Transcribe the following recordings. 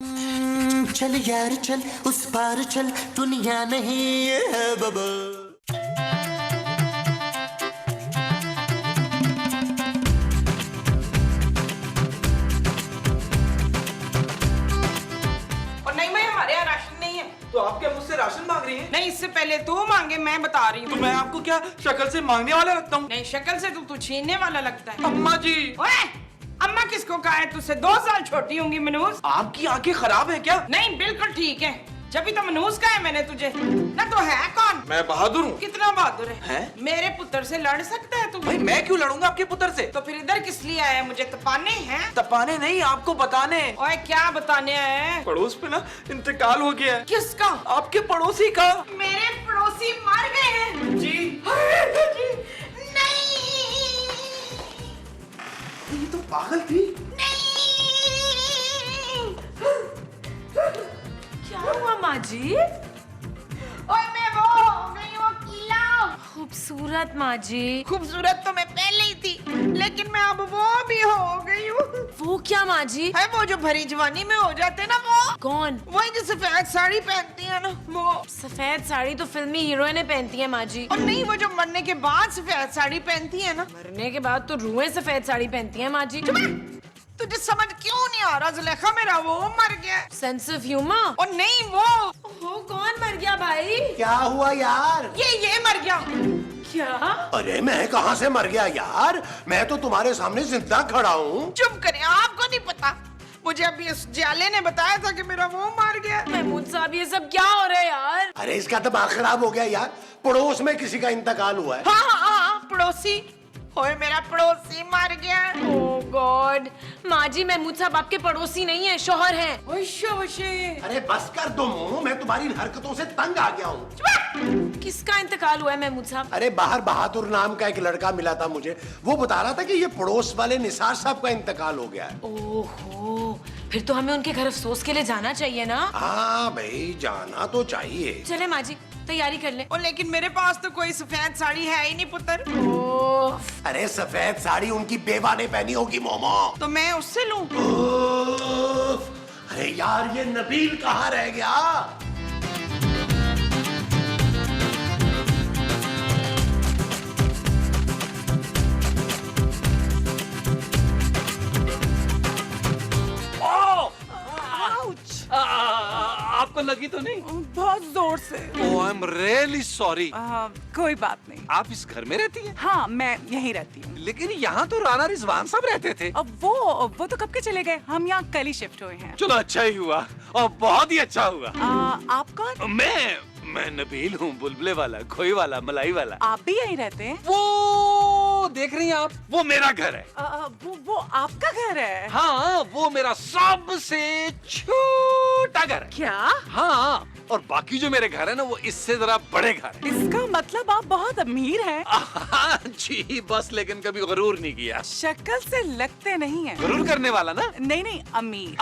चल यार चल उस पार चल दुनिया नहीं है बबल। तो आप क्या मुझसे राशन मांग रही हैं? नहीं, इससे पहले तू मांगे, मैं बता रही हूँ। तो मैं आपको क्या शक्ल से मांगने वाला लगता हूँ? नहीं, शक्ल से तू छीनने वाला लगता है। अम्मा जी। ओए, अम्मा किसको कहा है? तुझसे 2 साल छोटी होंगी मनूस। आपकी आंखें खराब है क्या? नहीं, बिल्कुल ठीक है। जब भी तो मनूस का है मैंने तुझे। ना तो है कौन? मैं बहादुर हूँ। कितना बहादुर है? हैं? मेरे पुत्र से लड़ सकता है तू? भाई मैं क्यों लड़ूंगा आपके पुत्र से? तो फिर इधर किस लिए आया? मुझे तपाने हैं? तपाने नहीं, आपको बताने। ओए, क्या बताने आया है? पड़ोस पे ना इंतकाल हो गया है। किसका? आपके पड़ोसी का। मेरे पड़ोसी मर गए हैं। जी। नहीं, ये तो पागल थी। क्या हुआ माँ जी? ओए, मैं वो हो गई हूँ अकेला। खूबसूरत माँ जी। खूबसूरत तो मैं पहले ही थी, लेकिन मैं अब वो भी हो गई हूँ। वो क्या माँ जी? है वो जो भरी जवानी में हो जाते ना, वो कौन? वही जो सफेद साड़ी पहनती है ना, वो। सफेद साड़ी तो फिल्मी हीरोइनें पहनती है माँ जी। और नहीं, वो जो मरने के बाद सफेद साड़ी पहनती है ना। मरने के बाद तो रूहें सफेद साड़ी पहनती है माँ जी। तुझे समझ क्यों नहीं आ रहा? जुलेखा मेरा वो मर गया। Sense of humour. और नहीं, वो कौन मर गया भाई? क्या हुआ यार? ये मर गया। क्या? अरे मैं कहाँ से मर गया यार? मैं तो तुम्हारे सामने जिंदा खड़ा हूँ। चुप करें, आपको नहीं पता। मुझे अभी इस जाले ने बताया था कि मेरा वो मर गया। महमूद साहब, ये सब क्या हो रहा है यार? अरे इसका दिमाग खराब हो गया यार। पड़ोस में किसी का इंतकाल हुआ है। हाँ, पड़ोसी। ओए, मेरा पड़ोसी मर गया। ओह गॉड। माँ जी, महमूद साहब आपके पड़ोसी नहीं है, शौहर हैं। अरे बस कर दो मोमो, मैं तुम्हारी इन हरकतों से तंग आ गया हूँ। किसका इंतकाल हुआ है महमूद साहब? अरे बाहर बहादुर नाम का एक लड़का मिला था मुझे, वो बता रहा था कि ये पड़ोस वाले निसार साहब का इंतकाल हो गया है। ओहो, फिर तो हमें उनके घर अफसोस के लिए जाना चाहिए ना? हाँ भाई, जाना तो चाहिए। चले माँ जी, तैयारी कर ले। और लेकिन मेरे पास तो कोई सफेद साड़ी है ही नहीं पुत्र। ओह, अरे सफेद साड़ी उनकी बेवा ने पहनी होगी मोमो। तो मैं उससे लूं? अरे यार, ये नबील कहाँ रह गया? आपको लगी तो नहीं? बहुत जोर से। ओह, आई एम रियली सॉरी। कोई बात नहीं। आप इस घर में रहती हैं? हाँ, मैं यहीं रहती हूँ। लेकिन यहाँ तो राणा रिजवान साहब रहते थे। अब वो तो कब के चले गए? हम यहाँ कल ही शिफ्ट हुए हैं। चलो अच्छा ही हुआ, और बहुत ही अच्छा हुआ। आप कौन? मैं नबील हूँ, बुलबुले वाला, खोई वाला, मलाई वाला। आप भी यहीं रहते हैं? वो देख रही हैं आप, वो मेरा घर है। वो आपका घर है? हाँ, वो मेरा सबसे छोटा घर है। क्या? हाँ, और बाकी जो मेरे घर है ना, वो इससे जरा बड़े घर है। इसका मतलब आप बहुत अमीर हैं। हाँ जी, बस लेकिन कभी गरूर नहीं किया। शक्ल से लगते नहीं हैं। गरूर करने वाला ना? नहीं, अमीर।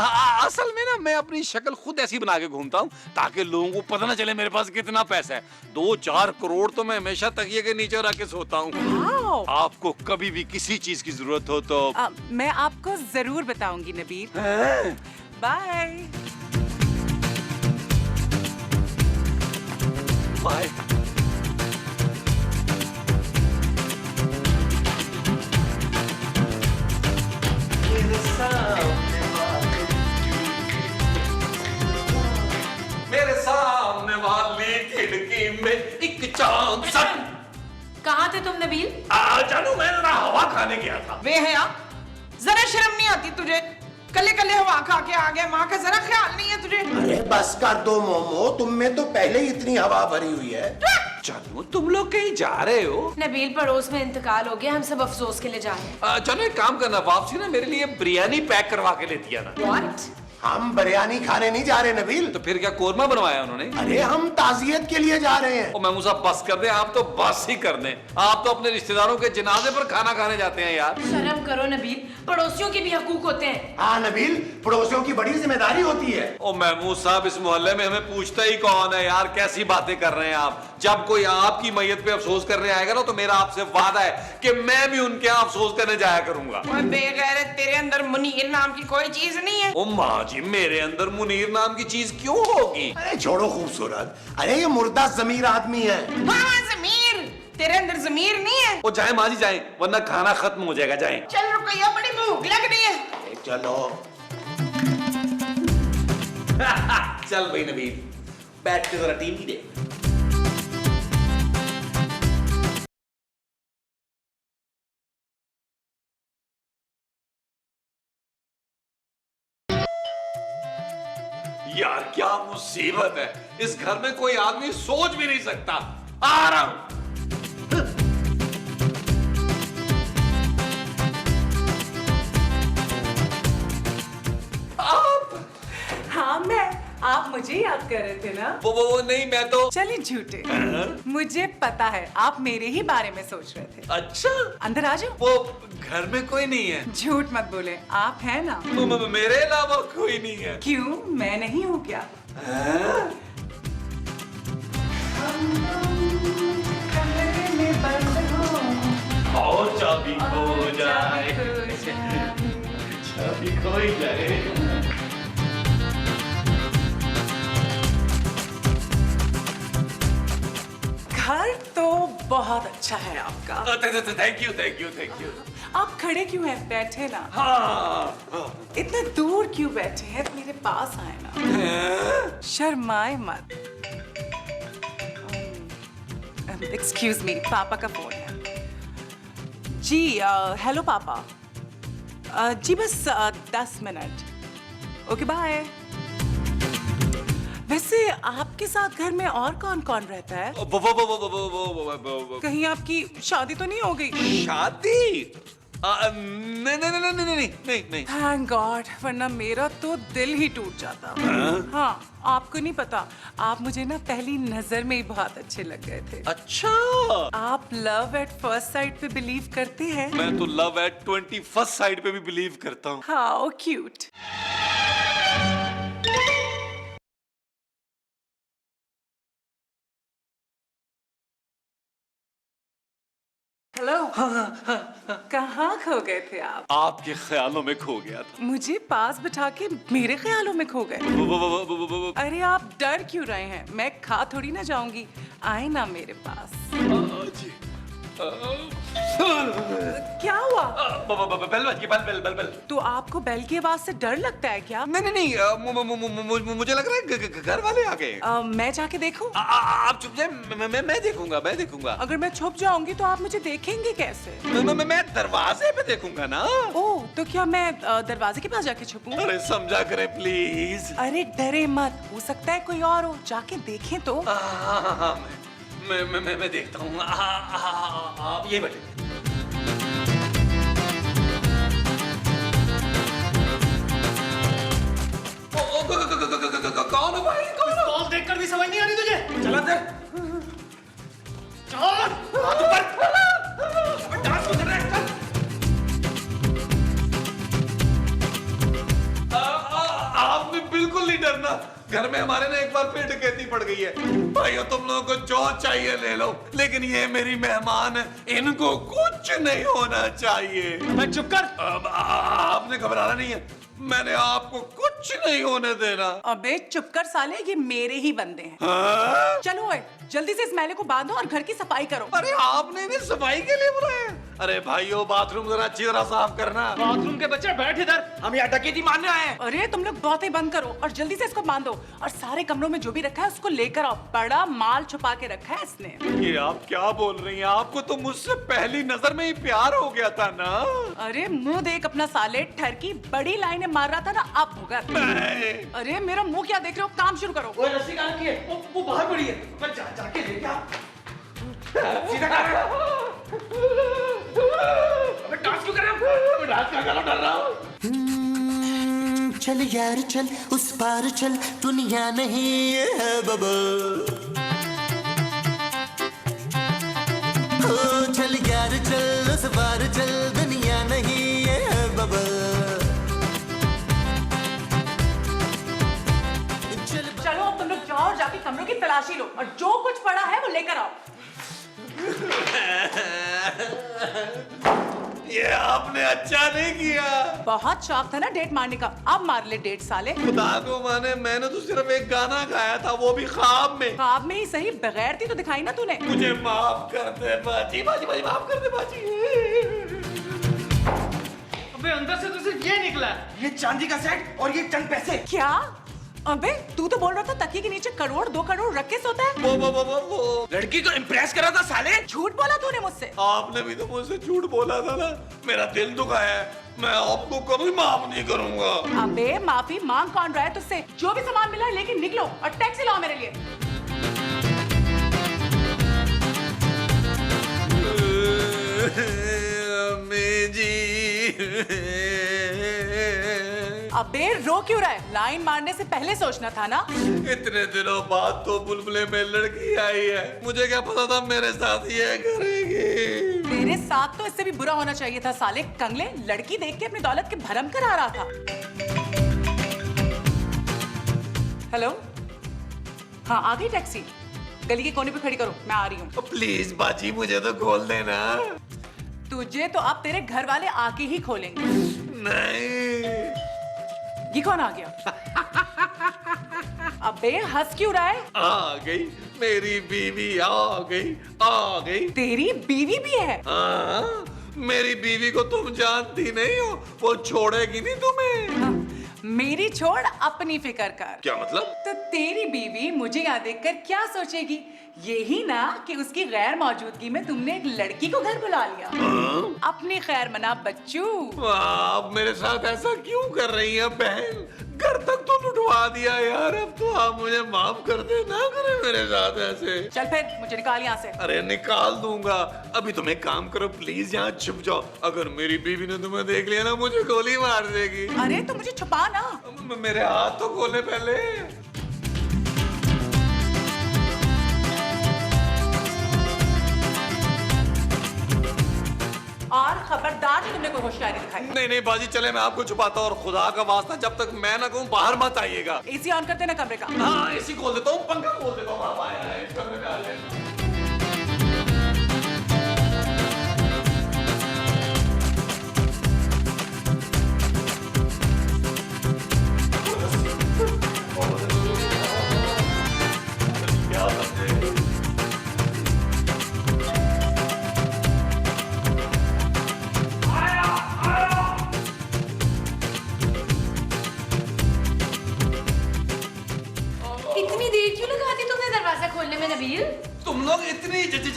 असल में ना, मैं अपनी शक्ल खुद ऐसी बना के घूमता हूँ ताकि लोगों को पता ना चले मेरे पास कितना पैसा है। 2-4 करोड़ तो मैं हमेशा तकिए के नीचे रख के सोता हूँ। आपको कभी भी किसी चीज की जरूरत हो तो मैं आपको जरूर बताऊंगी नबील। बाय। बाय। मेरे सामने वाली खिड़की में एक चांद सा। कहाँ थे तुम नबील? जानू, मैं जरा हवा खाने गया था। वे है आप, जरा शर्म नहीं आती तुझे? कले कले हवा खा के आ गया, माँ का जरा ख्याल नहीं है तुझे? अरे बस कर दो मोमो, तुम में तो पहले ही इतनी हवा भरी हुई है। जानू, तुम लोग कहीं जा रहे हो? नबील, पड़ोस में इंतकाल हो गया, हम सब अफसोस के लिए जा रहे हैं। जानू, एक काम करना, वापसी ना मेरे लिए बिरयानी पैक करवा के लेती है ना। What? हम बिरयानी खाने नहीं जा रहे नबील। तो फिर क्या कोरमा बनवाया उन्होंने? अरे हम ताजियत के लिए जा रहे हैं। ओ महमूद साहब, बस कर दे, आप तो बस ही कर दें। आप तो अपने रिश्तेदारों के जनाजे पर खाना खाने जाते हैं यार। शर्म करो नबील, पड़ोसियों के भी हकूक होते हैं। हाँ नबील, पड़ोसियों की बड़ी जिम्मेदारी होती है। ओ महमूद साहब, इस मोहल्ले में हमें पूछता ही कौन है यार? कैसी बातें कर रहे हैं आप? जब कोई आपकी मैयत पे अफसोस करने आएगा ना, तो मेरा आपसे वादा है कि मैं भी उनके यहाँ अफसोस करने जाया करूंगा। ओए बेगैरत, तेरे अंदर मुनीर नाम की कोई चीज नहीं है। ओ माँ जी, मेरे अंदर मुनीर नाम की चीज क्यों होगी? अरे छोड़ो खूबसूरत, अरे ये मुर्दा ज़मीर आदमी है। हाँ ज़मीर, तेरे अंदर ज़मीर नहीं है। वो जाए माँ जी जाए, वरना खाना खत्म हो जाएगा। जाए। चल रुकैया, बड़ी भूख लग रही है। चलो चल भाई नबील, बैठ के जरा टीवी देख। यार क्या मुसीबत है, इस घर में कोई आदमी सोच भी नहीं सकता। आ रहा हूं। हाँ आप मुझे याद कर रहे थे ना? वो नहीं, मैं तो। चलिए झूठे, मुझे पता है आप मेरे ही बारे में सोच रहे थे। अच्छा, अंदर आ जाओ। वो घर में कोई नहीं है। झूठ मत बोले, आप हैं ना? मेरे अलावा कोई नहीं है। क्यों, मैं नहीं हूँ क्या? कमरे में बंद हो और चाबी खो जाए, चाबी खो ही जाए। घर तो बहुत अच्छा है आपका। Thank you thank you thank you. आप खड़े क्यों हैं? बैठे ना। हाँ, इतने दूर क्यों बैठे हैं? मेरे पास आए ना। शर्माए मत। एक्सक्यूज मी, पापा का फोन है। जी हेलो पापा। जी बस 10 मिनट। Okay bye. वैसे आपके साथ घर में और कौन कौन रहता है? कहीं आपकी शादी तो नहीं हो गई? शादी? नहीं नहीं नहीं नहीं नहीं नहीं नहीं। थैंक गॉड, वरना मेरा तो दिल ही टूट जाता। हाँ, आपको नहीं पता, आप मुझे ना पहली नजर में ही बहुत अच्छे लग गए थे। अच्छा, आप लव एट फर्स्ट साइट पे बिलीव करते हैं? मैं तो लव एट 21st साइड पे भी बिलीव करता हूँ। How cute. हेलो। कहाँ खो गए थे आप? आपके ख्यालों में खो गया था। मुझे पास बिठा के मेरे ख्यालों में खो गए। अरे आप डर क्यों रहे हैं? मैं खा थोड़ी ना जाऊंगी, आए ना मेरे पास। जी। क्या हुआ? बेल बज गई, बेल बेल बेल। तो आपको बेल की आवाज से डर लगता है क्या? नहीं नहीं नहीं, मुझे लग रहा है घर वाले आ गए। मैं जाके देखूं? आप चुप जाए, मैं देखूंगा। अगर मैं छुप जाऊंगी तो आप मुझे देखेंगे कैसे? मैं दरवाजे पे देखूंगा ना। ओह, तो क्या मैं दरवाजे के पास जाके छुपूं? अरे समझा करें प्लीज। अरे डरे मत, हो सकता है कोई और हो, जाके देखें तो। मैं देखता हूँ। आप ये बैठे। कौन है भाई? पिस्तौल देखकर भी समझ नहीं आ रही तुझे? चल अंदर। चल हाथ ऊपर। अबे डांस क्यों कर रहा है? चल। आपने बिल्कुल नहीं डरना। घर में हमारे ना एक बार फिर डकैती पड़ गई है। भाइयों, तुम लोगों को जो चाहिए ले लो, लेकिन ये मेरी मेहमान है, इनको कुछ नहीं होना चाहिए। मैं चुप कर। आपने घबराना नहीं है, मैंने आपको कुछ नहीं होने देना। अबे चुप कर साले, ये मेरे ही बंदे हैं। हाँ? चलो ओए, जल्दी से इस मैले को बांधो और घर की सफाई करो। अरे आपने इन्हें सफाई के लिए बुलाया? अरे भाइयों, बाथरूम जरा अच्छी तरह साफ करना। बाथरूम के बच्चे बैठ इधर, हम यहाँ डकैती मारने आए हैं। अरे तुम लोग बातें बंद करो और जल्दी से इसको बांधो, और सारे कमरों में जो भी रखा है उसको लेकर आओ। बड़ा माल छुपा के रखा है इसने। ये आप क्या बोल रही हैं? आपको तो मुझसे पहली नजर में ही प्यार हो गया था ना। अरे मुंह देख अपना साले, ठरकी बड़ी लाइनें मार रहा था ना, अब भुगत। नहीं। अरे मेरा मुंह क्या देख रहे हो, काम शुरू करो। वो रस्सी कहाँ की है? वो बाहर पड़ी है। मैं जाके ले क्या? सीधा कर। अबे डांस क्यों कर रहे हो? मैं डांस कर रहा हूँ। चल यार चल, उस पार चल, दुनिया नहीं है बबल। ओ चल यार चल, उस पार चल, दुनिया नहीं है बबल। चलो अब तुम लोग जाओ और जाके कमरों की तलाशी लो और जो कुछ पड़ा है वो लेकर आओ। ये आपने अच्छा नहीं किया। बहुत शौक था ना डेट मारने का, अब मार ले डेट साले। खुदा को माने, मैंने तो सिर्फ एक गाना गाया था, वो भी ख्वाब में। ख्वाब में ही सही, बगैर थी तो दिखाई ना तूने। मुझे माफ कर दे बाजी, बाजी बाजी माफ कर दे बाजी। अबे अंदर से तो सिर्फ ये निकला, ये चांदी का सेट और ये चंद पैसे। क्या? अबे तू तो बोल रहा था तकिए के नीचे करोड़ 2 करोड़ रख के सोता है। वो लड़की को इम्प्रेस करा था साले। झूठ बोला तूने मुझसे। आपने भी तो मुझसे झूठ बोला था ना, मेरा दिल दुखाया है, मैं आपको कभी माफ नहीं करूंगा। अबे माफी मांग कौन रहा है तुझसे? जो भी सामान मिला है लेके निकलो और टैक्सी लाओ मेरे लिए। अम्मी जी। अबे रो क्यों रहा है? लाइन मारने से पहले सोचना था ना। इतने दिनों बाद तो बुलबुले में लड़की आई है, मुझे क्या पता था मेरे साथ ये करेगी। तेरे साथ तो इससे भी बुरा होना चाहिए था साले कंगले। लड़की देख के अपनी दौलत के भरम करा रहा था। हेलो, हाँ आ गई टैक्सी। गली के कोने पे खड़ी करो, मैं आ रही हूँ। प्लीज बाजी मुझे तो खोल देना। तुझे तो अब तेरे घर वाले आके ही खोलेंगे। नहीं। ये कौन आ गया? अबे हंस क्यों रहा है? आ गई मेरी बीवी, आ गई। तेरी बीवी भी है? हाँ, मेरी बीवी को तुम जानती नहीं हो, वो छोड़ेगी नहीं तुम्हें। हाँ, मेरी छोड़ अपनी फिक्र कर। क्या मतलब? तो तेरी बीवी मुझे यहाँ देखकर क्या सोचेगी? यही ना कि उसकी गैर मौजूदगी में तुमने एक लड़की को घर बुला लिया। अपनी खैर मना बच्चू। आप मेरे साथ ऐसा क्यों कर रही हैं बहन? घर तक तो लुटवा दिया यार, अब तो आप मुझे माफ कर दे, ना करे मेरे साथ ऐसे। चल फिर मुझे निकाल यहाँ से। अरे निकाल दूंगा। अभी तुम एक काम करो, प्लीज यहाँ छुप जाओ। अगर मेरी बीवी ने तुम्हें देख लिया ना, मुझे गोली मार देगी। अरे तो मुझे छुपा ना। मेरे हाथ तो खोले पहले। और खबरदार कि तुमने कोई होशियारी दिखाई। नहीं बाजी, चले मैं आपको छुपाता हूँ, और खुदा का वास्ता जब तक मैं ना कहूँ बाहर मत आइएगा। एसी ऑन करते ना कमरे का। हाँ एसी खोल देता हूँ, पंखा खोल देता हूँ, आप आए इस कमरे में आ जाए। इतनी देर क्यों लगा दी तुमने दरवाजा खोलने में नबील? तुम लोग इतनी जल्दी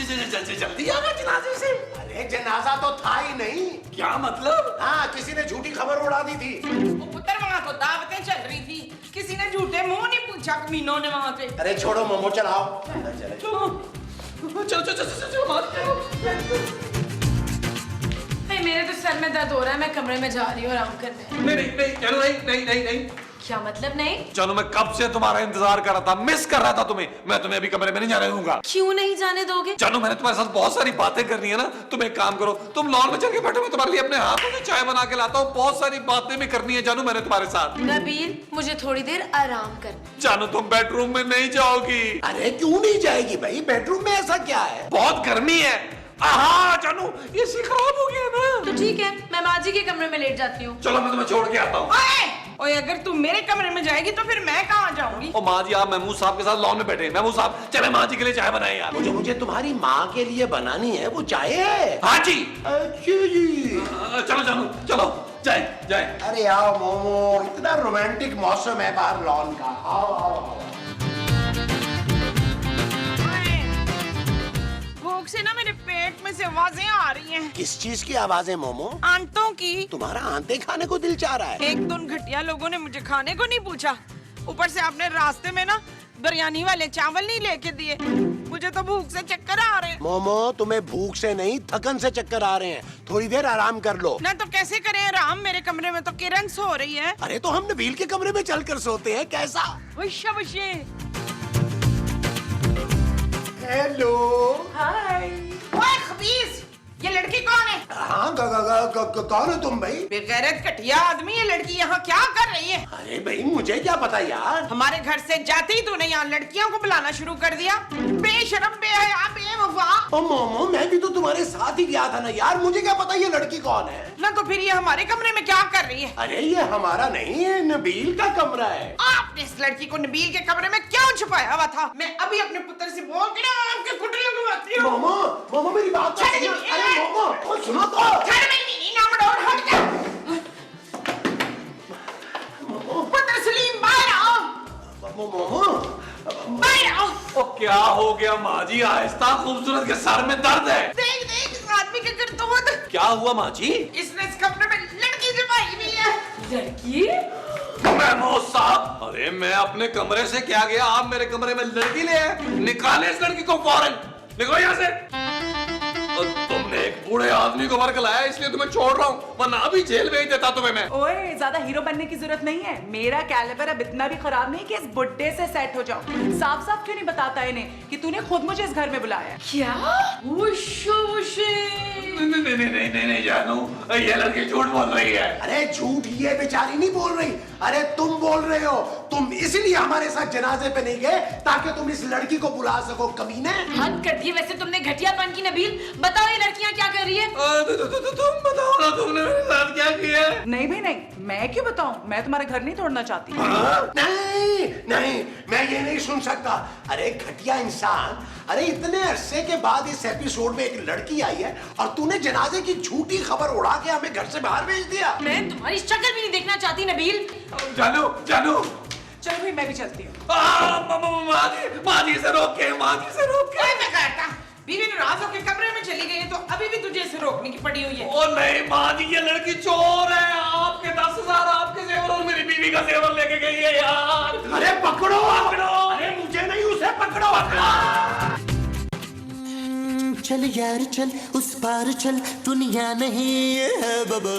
आ गए जनाजे से? अरे जनाजा तो था ही नहीं। क्या मतलब? हाँ, किसी ने झूठी खबर उड़ा दी थी। पुत्र वहाँ तो दावतें चल रही थी, किसी ने झूठे मुंह नहीं पूछा कमीनों ने वहाँ पे। अरे छोड़ो मोमो, चलाओ अंदर चले। चलो भाई मेरे तो सर में दर्द हो रहा है, मैं कमरे में जा रही हूँ आराम करने। नहीं। क्या मतलब नहीं? चलो, मैं कब से तुम्हारा इंतजार कर रहा था, मिस कर रहा था तुम्हें। मैं तुम्हें अभी कमरे में नहीं जाने दूंगा। क्यों नहीं जाने दोगे? चलो, मैंने तुम्हारे साथ बहुत सारी बातें करनी है ना। तुम एक काम करो, तुम लॉन में चल के बैठो, मैं तुम्हारे लिए अपने हाथों से चाय बना के लाता हूँ। बहुत सारी बातें भी करनी है जानू मैंने तुम्हारे साथ। नबील मुझे थोड़ी देर आराम करना। जानू तुम बेडरूम में नहीं जाओगी। अरे क्यों नहीं जाएगी भाई, बेडरूम में ऐसा क्या है? बहुत गर्मी है। जानू एसी खराब हो गया ना। तो ठीक है, मैं माँ जी के कमरे में लेट जाती हूँ। चलो मैं तुम्हें छोड़ के आता हूँ। ओए अगर तू मेरे कमरे में जाएगी तो फिर मैं कहाँ जाऊंगी? ओ माँ जी, आप महमूद साहब के साथ लॉन में बैठे हैं। महमूद साहब चले माँ जी के लिए चाय बनाए यार। मुझे तुम्हारी माँ के लिए बनानी है, वो चाय है। हाँ जी। अच्छा जी। चलो जानू, चलो जाए। अरे आओ मोमो, इतना रोमांटिक मौसम है बाहर लॉन का। आओ। भूख से ना मेरे पेट में से आवाजें आ रही हैं। किस चीज की आवाजें मोमो? आंतों की। तुम्हारा आंते खाने को दिल चाह रहा है? एक दो घटिया लोगों ने मुझे खाने को नहीं पूछा, ऊपर से आपने रास्ते में ना बिरयानी वाले चावल नहीं लेके दिए। मुझे तो भूख से चक्कर आ रहे हैं। मोमो, तुम्हें भूख से नहीं थकन से चक्कर आ रहे हैं, थोड़ी देर आराम कर लो। ना तो कैसे करें आराम, मेरे कमरे में तो किरण सो रही है। अरे तो हम नबील के कमरे में चलकर सोते हैं, कैसा? Hello hello. हाय। ओए खबीस, ये लड़की कौन है? हाँ कौन हो तुम भाई? बेगैरत घटिया आदमी, ये लड़की यहाँ क्या कर रही है? अरे भाई मुझे क्या पता यार। हमारे घर से जाते ही तूने यहाँ लड़कियों को बुलाना शुरू कर दिया। बेशरम, बेहया, बेवफा। ओ मोमो, मैं भी तो तुम्हारे साथ ही गया था ना यार, मुझे क्या पता ये लड़की कौन है। ना तो फिर ये हमारे कमरे में क्या कर रही है? अरे ये हमारा नहीं है, नबील का कमरा है। आपने इस लड़की को नबील के कमरे में क्यों छुपाया हुआ था? मैं अभी अपने पुत्र से बोल के ना आपके कुटिया को आती हूँ। मोमो, मोमो मेरी बात तो सुनो। अरे मोमो, ओ सुनो तो। हट जा। पुत्र सलीम बाहर आओ। मोमो, बाहर आओ। ओ क्या हो गया माँ जी? आहिस्ता, खूबसूरत के सर में दर्द है। देख देख इस आदमी के करतूत। क्या हुआ माँ जी? इसने इस कमरे में लड़की जमाई हुई है। लड़की? महमूद साहब, अरे मैं अपने कमरे से क्या गया, आप मेरे कमरे में लड़की ले आए। निकाले इस लड़की को फौरन, निकलो यहाँ से। और तुमने एक बूढ़े आदमी को वर्क लाया, इसलिए तुम्हें छोड़ रहा हूँ, वरना अभी जेल भेज देता तुम्हें मैं। ओए, ज्यादा हीरो बनने की जरूरत नहीं है। मेरा कैलिबर अब इतना भी खराब नहीं कि इस बुड्ढे से सेट हो जाओ। साफ साफ क्यों नहीं बताता इन्हें कि तूने खुद मुझे इस घर में बुलाया? क्या? नहीं जानू, ये लड़की झूठ बोल रही है। अरे झूठ ये बेचारी नहीं बोल रही, अरे तुम बोल रहे हो। तुम इसलिए हमारे साथ जनाजे पे नहीं गए ताकि तुम इस लड़की को बुला सको, कमीने। हद कर दी। वैसे तुमने घटियापन की नबील। बताओ ये लड़कियां क्या कर रही है? तुम बताओ ना, तुमने मेरे साथ क्या किया? नहीं भाई नहीं, मैं क्यों बताऊं? मैं तुम्हारा घर नहीं तोड़ना चाहती। नहीं नहीं, मैं ये नहीं सुन सकता। अरे घटिया इंसान, अरे इतने अरसे के बाद इस एपिसोड में एक लड़की आई है और तूने जनाजे की झूठी खबर उड़ा के हमें घर से बाहर भेज दिया। मैं तुम्हारी शक्ल भी नहीं देखना चाहती नबील। जानू, चलो भाई मैं भी चलती हूँ। माँ जी से रोक के, माँ जी से रोक के। कोई मैं कहता, बीवी नाराज होकर कमरे में चली गई है तो अभी भी तुझे इसे रोकने की पड़ी हुई है। ओ नहीं माँ जी, ये लड़की चोर है। आपके 10,000 आपके जेवर और मेरी बीवी का जेवर लेके गई है यार। अरे पकड़ो, पकड़ो। अरे मुझे नहीं, उसे पकड़ो। चल यार चल, उस पार चल, दुनिया नहीं है बाबा।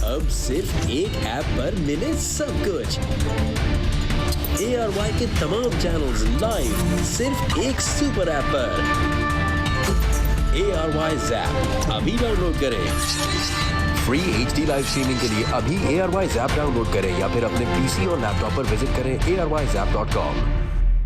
अब सिर्फ एक ऐप पर मिले सब कुछ। ARY के तमाम चैनल्स लाइव सिर्फ एक सुपर ऐप पर। ARY Zap अभी डाउनलोड करें। फ्री HD लाइव स्ट्रीमिंग के लिए अभी ARY Zap डाउनलोड करें या फिर अपने PC और लैपटॉप पर विजिट करें arYzap.com।